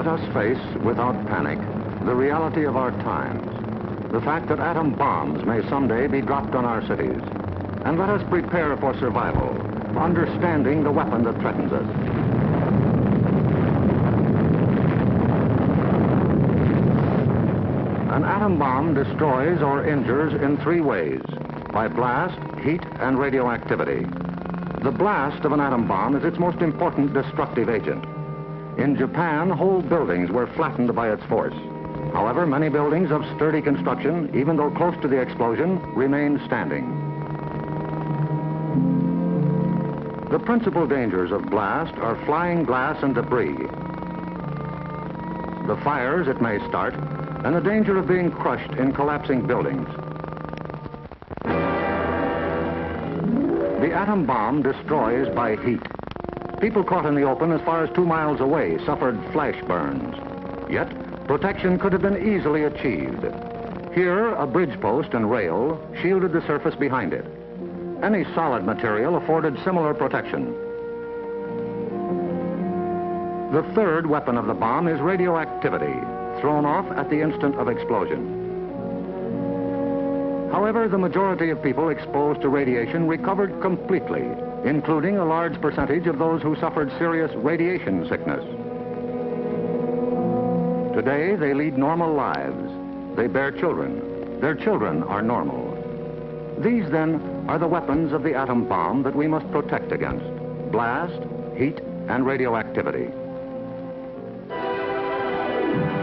Let us face, without panic, the reality of our times. The fact that atom bombs may someday be dropped on our cities. And let us prepare for survival, understanding the weapon that threatens us. An atom bomb destroys or injures in three ways: by blast, heat, and radioactivity. The blast of an atom bomb is its most important destructive agent. In Japan, whole buildings were flattened by its force. However, many buildings of sturdy construction, even though close to the explosion, remained standing. The principal dangers of blast are flying glass and debris, the fires it may start, and the danger of being crushed in collapsing buildings. The atom bomb destroys by heat. People caught in the open as far as 2 miles away suffered flash burns. Yet, protection could have been easily achieved. Here, a bridge post and rail shielded the surface behind it. Any solid material afforded similar protection. The third weapon of the bomb is radioactivity, thrown off at the instant of explosion. However, the majority of people exposed to radiation recovered completely, including a large percentage of those who suffered serious radiation sickness. Today, they lead normal lives. They bear children. Their children are normal. These, then, are the weapons of the atom bomb that we must protect against: blast, heat, and radioactivity.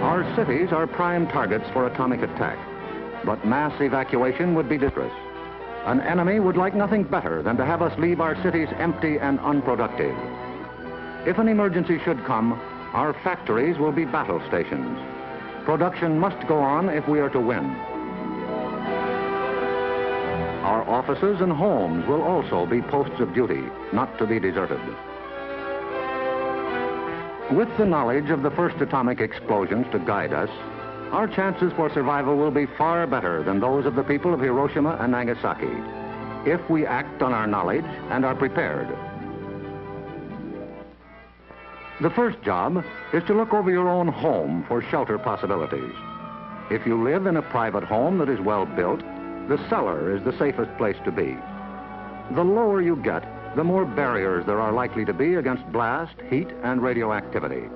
Our cities are prime targets for atomic attack, but mass evacuation would be dangerous. An enemy would like nothing better than to have us leave our cities empty and unproductive. If an emergency should come, our factories will be battle stations. Production must go on if we are to win. Our offices and homes will also be posts of duty, not to be deserted. With the knowledge of the first atomic explosions to guide us, our chances for survival will be far better than those of the people of Hiroshima and Nagasaki, if we act on our knowledge and are prepared. The first job is to look over your own home for shelter possibilities. If you live in a private home that is well built, the cellar is the safest place to be. The lower you get, the more barriers there are likely to be against blast, heat, and radioactivity.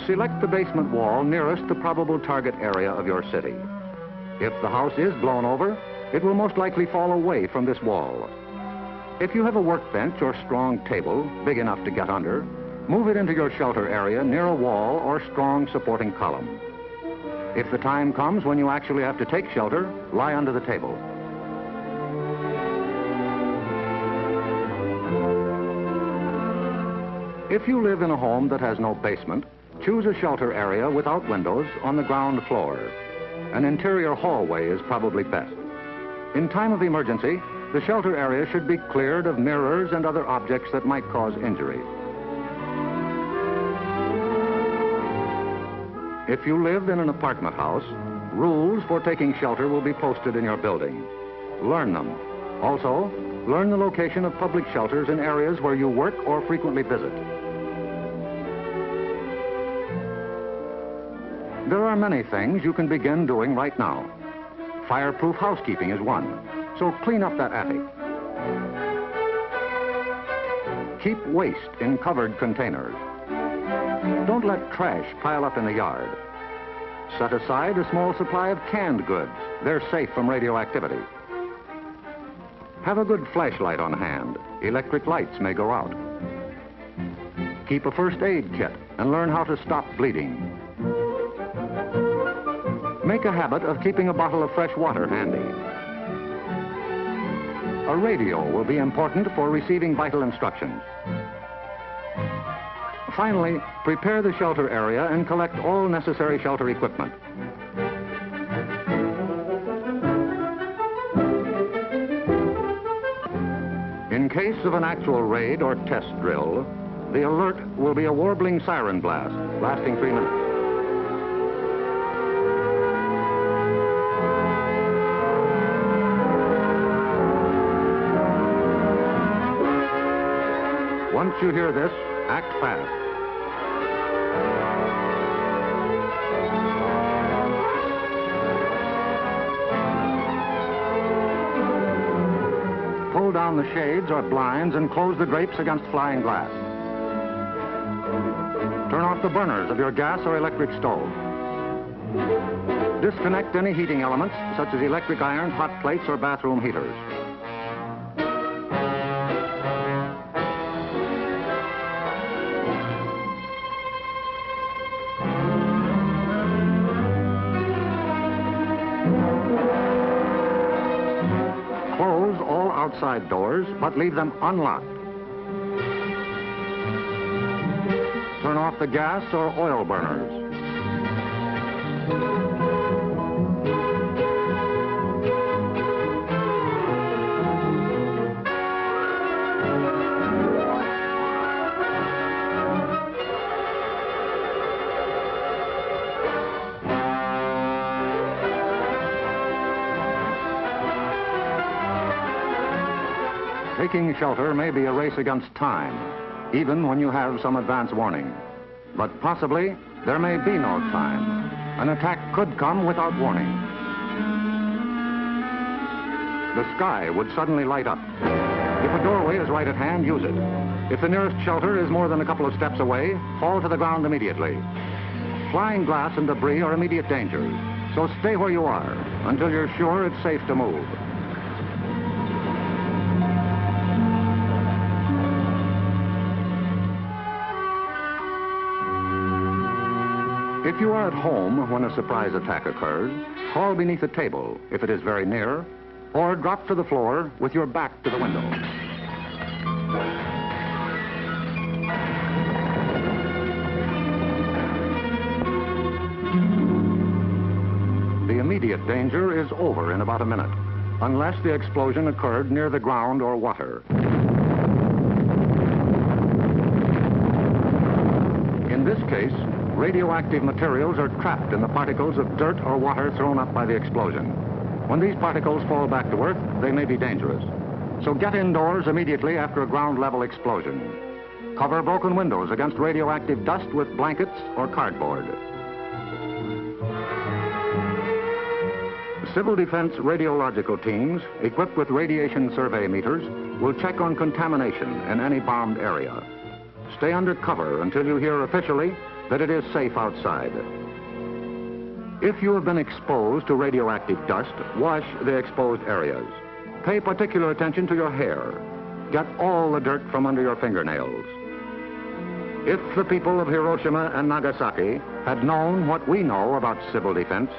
Select the basement wall nearest the probable target area of your city. If the house is blown over, it will most likely fall away from this wall. If you have a workbench or strong table big enough to get under, move it into your shelter area near a wall or strong supporting column. If the time comes when you actually have to take shelter, lie under the table. If you live in a home that has no basement, choose a shelter area without windows on the ground floor. An interior hallway is probably best. In time of emergency, the shelter area should be cleared of mirrors and other objects that might cause injury. If you live in an apartment house, rules for taking shelter will be posted in your building. Learn them. Also, learn the location of public shelters in areas where you work or frequently visit. There are many things you can begin doing right now. Fireproof housekeeping is one, so clean up that attic. Keep waste in covered containers. Don't let trash pile up in the yard. Set aside a small supply of canned goods. They're safe from radioactivity. Have a good flashlight on hand. Electric lights may go out. Keep a first aid kit and learn how to stop bleeding. Make a habit of keeping a bottle of fresh water handy. A radio will be important for receiving vital instructions. Finally, prepare the shelter area and collect all necessary shelter equipment. In case of an actual raid or test drill, the alert will be a warbling siren blast lasting 3 minutes. Once you hear this, act fast. Pull down the shades or blinds and close the drapes against flying glass. Turn off the burners of your gas or electric stove. Disconnect any heating elements, such as electric irons, hot plates, or bathroom heaters. Close all outside doors, but leave them unlocked. Turn off the gas or oil burners. Taking shelter may be a race against time, even when you have some advance warning. But possibly, there may be no time. An attack could come without warning. The sky would suddenly light up. If a doorway is right at hand, use it. If the nearest shelter is more than a couple of steps away, fall to the ground immediately. Flying glass and debris are immediate dangers, so stay where you are until you're sure it's safe to move. If you are at home when a surprise attack occurs, crawl beneath a table if it is very near, or drop to the floor with your back to the window. The immediate danger is over in about a minute, unless the explosion occurred near the ground or water. In this case, radioactive materials are trapped in the particles of dirt or water thrown up by the explosion. When these particles fall back to Earth, they may be dangerous. So get indoors immediately after a ground-level explosion. Cover broken windows against radioactive dust with blankets or cardboard. Civil defense radiological teams, equipped with radiation survey meters, will check on contamination in any bombed area. Stay under cover until you hear officially that it is safe outside. If you have been exposed to radioactive dust, wash the exposed areas. Pay particular attention to your hair. Get all the dirt from under your fingernails. If the people of Hiroshima and Nagasaki had known what we know about civil defense,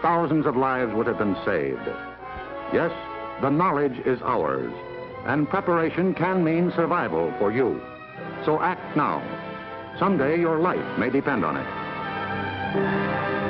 thousands of lives would have been saved. Yes, the knowledge is ours, and preparation can mean survival for you. So act now. Someday your life may depend on it.